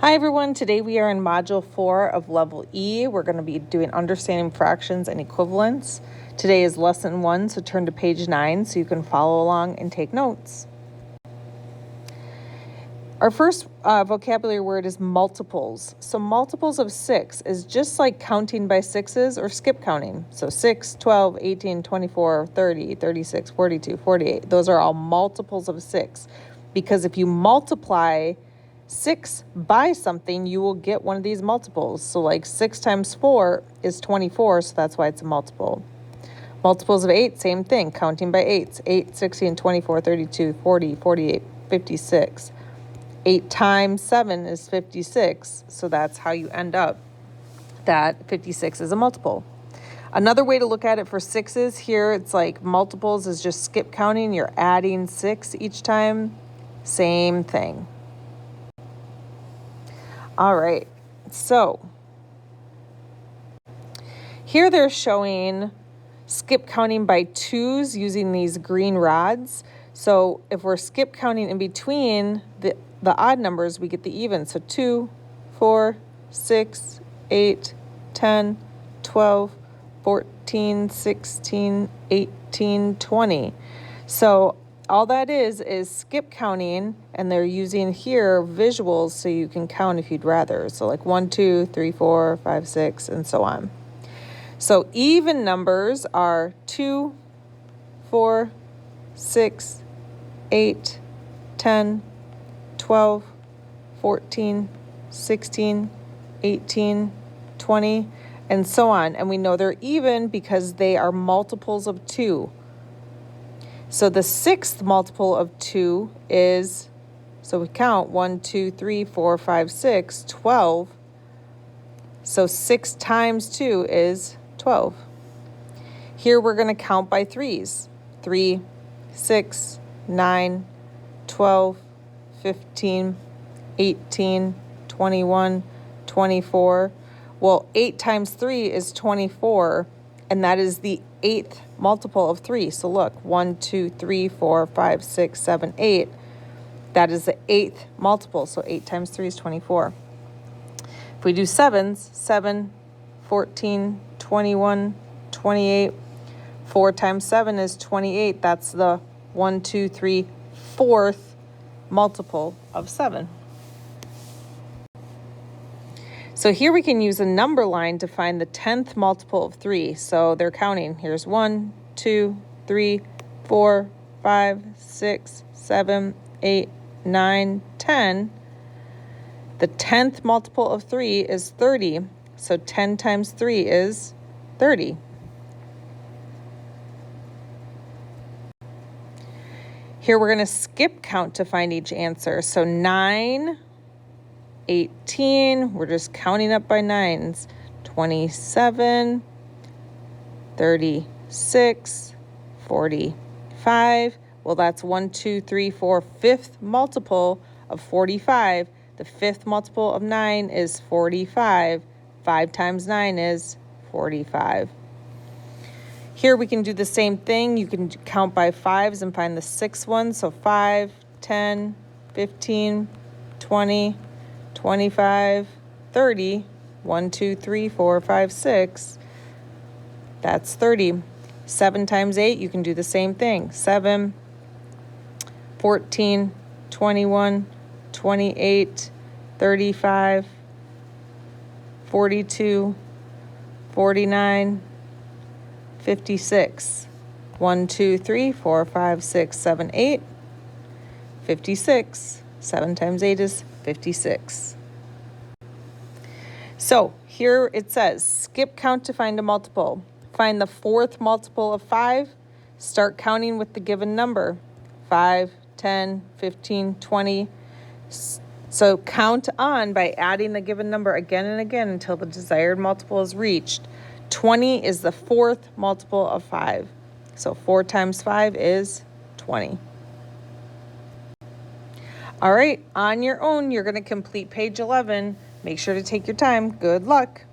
Hi everyone, today we are in Module 4 of Level E. We're going to be doing Understanding Fractions and Equivalents. Today is Lesson 1, so turn to page 9 so you can follow along and take notes. Our first vocabulary word is multiples. So multiples of 6 is just like counting by sixes or skip counting. So 6, 12, 18, 24, 30, 36, 42, 48. Those are all multiples of 6. Because if you multiply 6 by something, you will get one of these multiples. So like 6 times 4 is 24, so that's why it's a multiple. Multiples of 8, same thing, counting by 8s. 8, 16, 24, 32, 40, 48, 56. 8 times 7 is 56, so that's how you end up that 56 is a multiple. Another way to look at it for sixes, here it's like multiples is just skip counting. You're adding 6 each time. Same thing. All right, so here they're showing skip counting by 2s using these green rods. So if we're skip counting in between the odd numbers, we get the even. So 2, 4, 6, 8, 10, 12, 14, 16, 18, 20. So all that is skip counting, and they're using here visuals so you can count if you'd rather. So like 1, 2, 3, 4, 5, 6, and so on. So even numbers are 2, 4, 6, 8, 10, 12, 14, 16, 18, 20, and so on. And we know they're even because they are multiples of 2. So the sixth multiple of 2 is, so we count 1, 2, 3, 4, 5, 6, 12. So 6 times 2 is 12. Here we're going to count by 3s. 3, 6, 9, 12, 15, 18, 21, 24. Well, 8 times 3 is 24, and that is the 8th multiple of 3. So look, 1, 2, 3, 4, 5, 6, 7, 8. That is the 8th multiple, so 8 times 3 is 24. If we do 7s, 7, 14, 21, 28. 4 times 7 is 28. That's the 1, 2, 3, 4th multiple of 7. So here we can use a number line to find the 10th multiple of 3. So they're counting. Here's 1, 2, 3, 4, 5, 6, 7, 8, 9, 10. The 10th multiple of 3 is 30. So 10 times 3 is 30. Here we're going to skip count to find each answer. So 9, 18, we're just counting up by 9s. 27, 36, 45. Well, that's 1, 2, 3, 4, 5th multiple of 45. The 5th multiple of 9 is 45. 5 times 9 is 45. Here we can do the same thing. You can count by 5s and find the 6th one. So 5, 10, 15, 20, 25, 30. 1, 2, 3, 4, 5, 6. That's 30. 7 times 8, you can do the same thing. 7, 14, 21, 28, 35, 42, 49, 56. 1, 2, 3, 4, 5, 6, 7, 8. 56. 7 times 8 is 56. So here it says, skip count to find a multiple. Find the 4th multiple of 5. Start counting with the given number. 5, 10, 15, 20. So count on by adding the given number again and again until the desired multiple is reached. 20 is the 4th multiple of 5. So 4 times 5 is 20. All right, on your own, you're going to complete page 11. Make sure to take your time. Good luck.